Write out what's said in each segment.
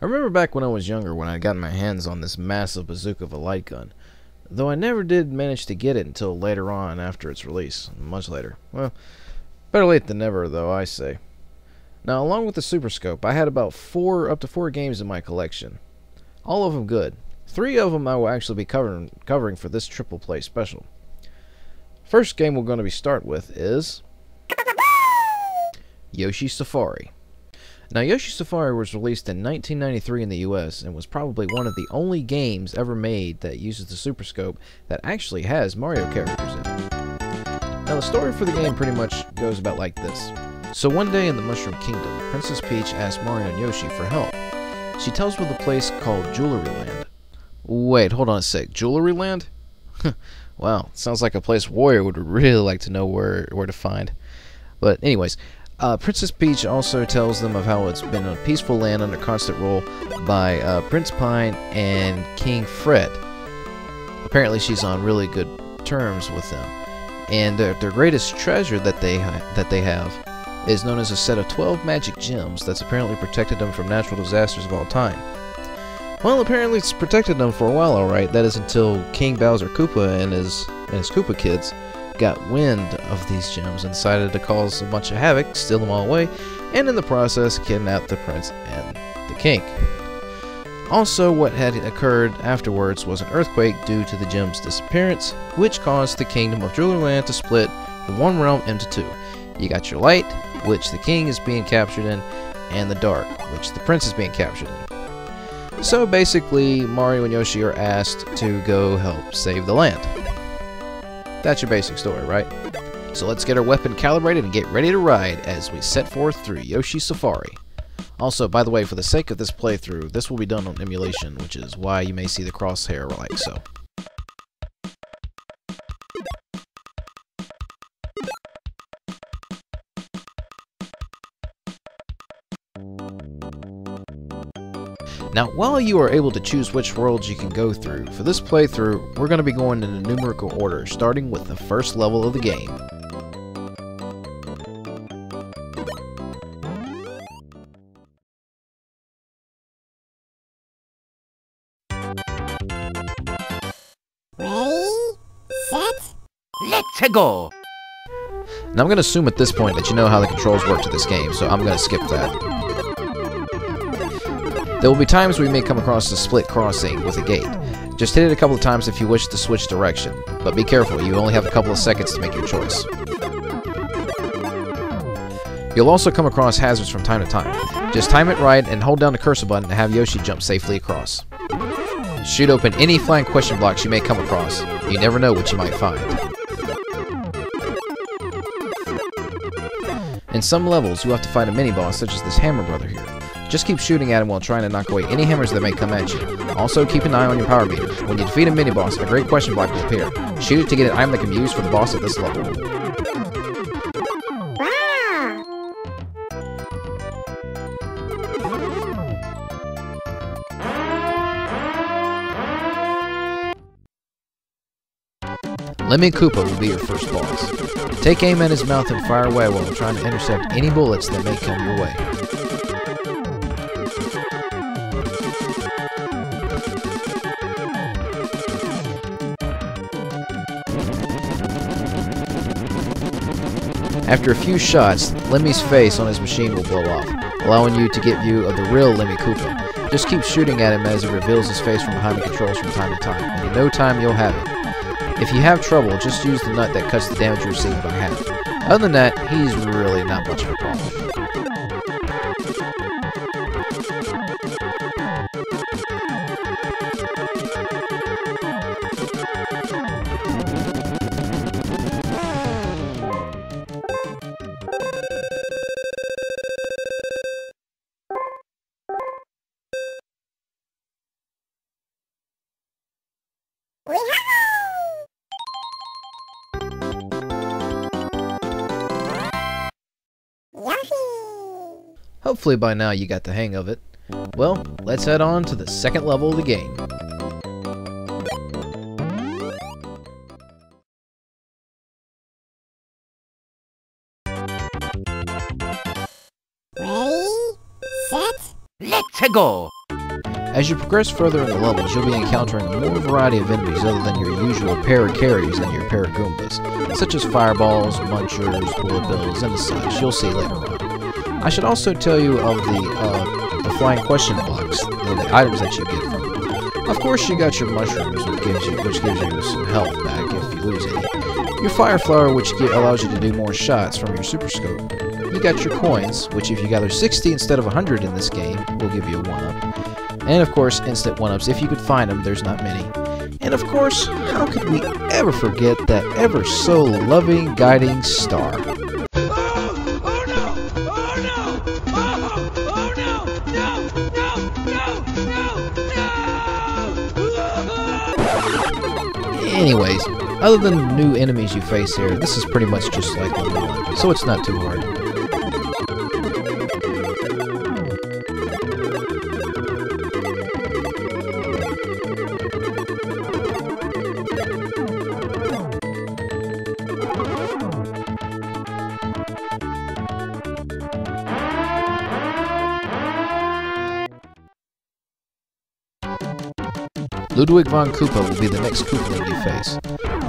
I remember back when I was younger when I got my hands on this massive bazooka of a light gun, though I never did manage to get it until later on after its release, much later. Well, better late than never, though, I say. Now, along with the Super Scope, I had about up to four games in my collection. All of them good. 3 of them I will actually be covering for this triple play special. First game we're going to start with is Yoshi Safari. Now, Yoshi Safari was released in 1993 in the US and was probably one of the only games ever made that uses the Super Scope that actually has Mario characters in it. Now, the story for the game pretty much goes about like this. So one day in the Mushroom Kingdom, Princess Peach asks Mario and Yoshi for help. She tells them of a place called Jewelry Land. Wait, hold on a sec. Jewelry Land? Wow, sounds like a place Warrior would really like to know where to find. But anyways, Princess Peach also tells them of how it's been a peaceful land under constant rule by Prince Pine and King Fred. Apparently she's on really good terms with them. And their greatest treasure that they have is known as a set of 12 magic gems that's apparently protected them from natural disasters of all time. Well, apparently it's protected them for a while, alright. That is until King Bowser Koopa and his Koopa kids got wind of these gems and decided to cause a bunch of havoc, steal them all away, and in the process kidnap the prince and the king. Also, what had occurred afterwards was an earthquake due to the gem's disappearance, which caused the kingdom of Jewelry Land to split the one realm into 2. You got your light, which the king is being captured in, and the dark, which the prince is being captured in. So basically, Mario and Yoshi are asked to go help save the land. That's your basic story, right? So let's get our weapon calibrated and get ready to ride as we set forth through Yoshi Safari. Also, by the way, for the sake of this playthrough, this will be done on emulation, which is why you may see the crosshair like so. Now, while you are able to choose which worlds you can go through, for this playthrough, we're going to be going in a numerical order, starting with the first level of the game. Ready, set, let's go! Now, I'm going to assume at this point that you know how the controls work to this game, so I'm going to skip that. There will be times where you may come across a split crossing with a gate. Just hit it a couple of times if you wish to switch direction, but be careful, you only have a couple of seconds to make your choice. You'll also come across hazards from time to time. Just time it right and hold down the cursor button to have Yoshi jump safely across. Shoot open any flying question blocks you may come across. You never know what you might find. In some levels, you have to fight a mini-boss such as this hammer brother here. Just keep shooting at him while trying to knock away any hammers that may come at you. Also, keep an eye on your power meter. When you defeat a mini-boss, a great question block will appear. Shoot it to get an item that can be used for the boss at this level. Lemmy Koopa will be your first boss. Take aim at his mouth and fire away while trying to intercept any bullets that may come your way. After a few shots, Lemmy's face on his machine will blow off, allowing you to get view of the real Lemmy Koopa. Just keep shooting at him as he reveals his face from behind the controls from time to time, and in no time you'll have it. If you have trouble, just use the nut that cuts the damage you receive by half. Other than that, he's really not much of a problem. Hopefully by now you got the hang of it. Well, let's head on to the second level of the game. ready, set, let's go! As you progress further in the levels, you'll be encountering a more variety of enemies other than your usual para-carries and your para-goombas, such as fireballs, munchers, bullet bills, and such. You'll see later on. I should also tell you of the flying question blocks, the items that you get from them. Of course, you got your mushrooms, which gives you some health back if you lose any. Your fire flower, which allows you to do more shots from your super scope. You got your coins, which if you gather 60 instead of 100 in this game, will give you a 1-up. And of course, instant 1-ups. If you could find them, there's not many. And of course, how could we ever forget that ever so loving guiding star? Anyways, other than the new enemies you face here, this is pretty much just like level 1, so it's not too hard. Ludwig von Koopa will be the next Koopaling you face.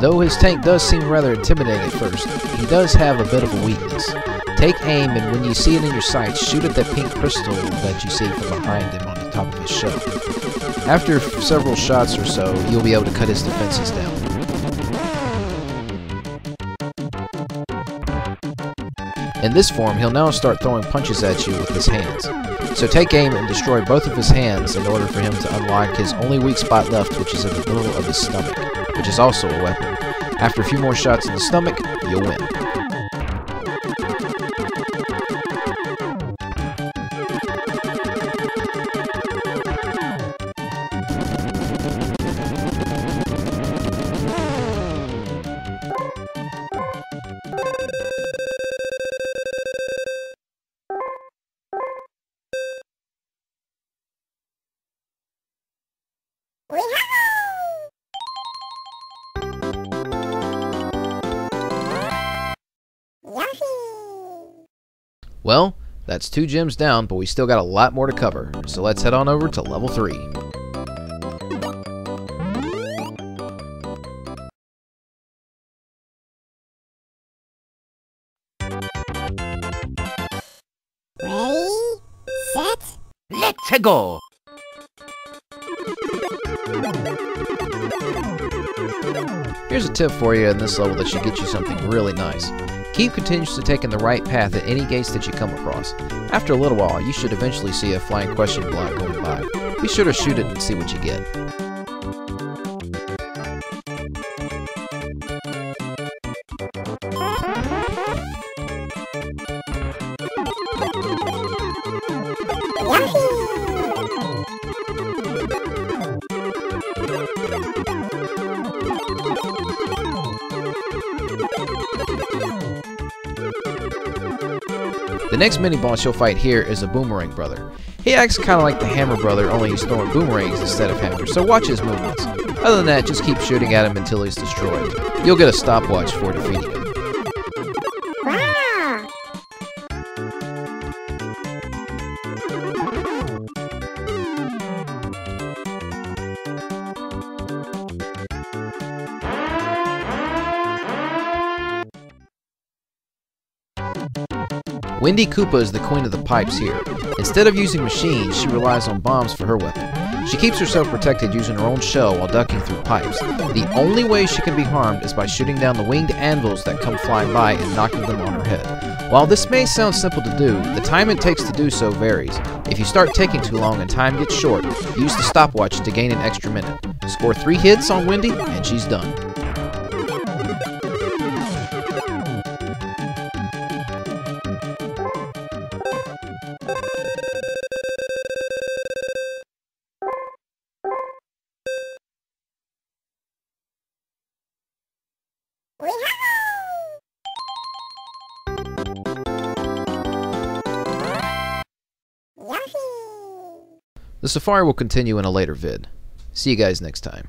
Though his tank does seem rather intimidating at first, he does have a bit of a weakness. Take aim, and when you see it in your sights, shoot at that pink crystal that you see from behind him on the top of his shell. After several shots or so, you'll be able to cut his defenses down. In this form, he'll now start throwing punches at you with his hands. So take aim and destroy both of his hands in order for him to unlock his only weak spot left, which is in the middle of his stomach, which is also a weapon. After a few more shots in the stomach, you'll win. Yoshi! Well, that's 2 gems down, but we still got a lot more to cover, so let's head on over to level 3. Ready, set, Let's go! Here's a tip for you in this level that should get you something really nice. Keep continuously taking the right path at any gates that you come across. After a little while, you should eventually see a flying question block going by. Be sure to shoot it and see what you get. The next mini-boss you'll fight here is a Boomerang Brother. He acts kind of like the Hammer Brother, only he's throwing boomerangs instead of hammers, so watch his movements. Other than that, just keep shooting at him until he's destroyed. You'll get a stopwatch for defeating him. wow! Wendy Koopa is the queen of the pipes here. Instead of using machines, she relies on bombs for her weapon. She keeps herself protected using her own shell while ducking through pipes. The only way she can be harmed is by shooting down the winged anvils that come flying by and knocking them on her head. While this may sound simple to do, the time it takes to do so varies. If you start taking too long and time gets short, use the stopwatch to gain an extra minute. Score 3 hits on Wendy, and she's done. The safari will continue in a later vid. See you guys next time.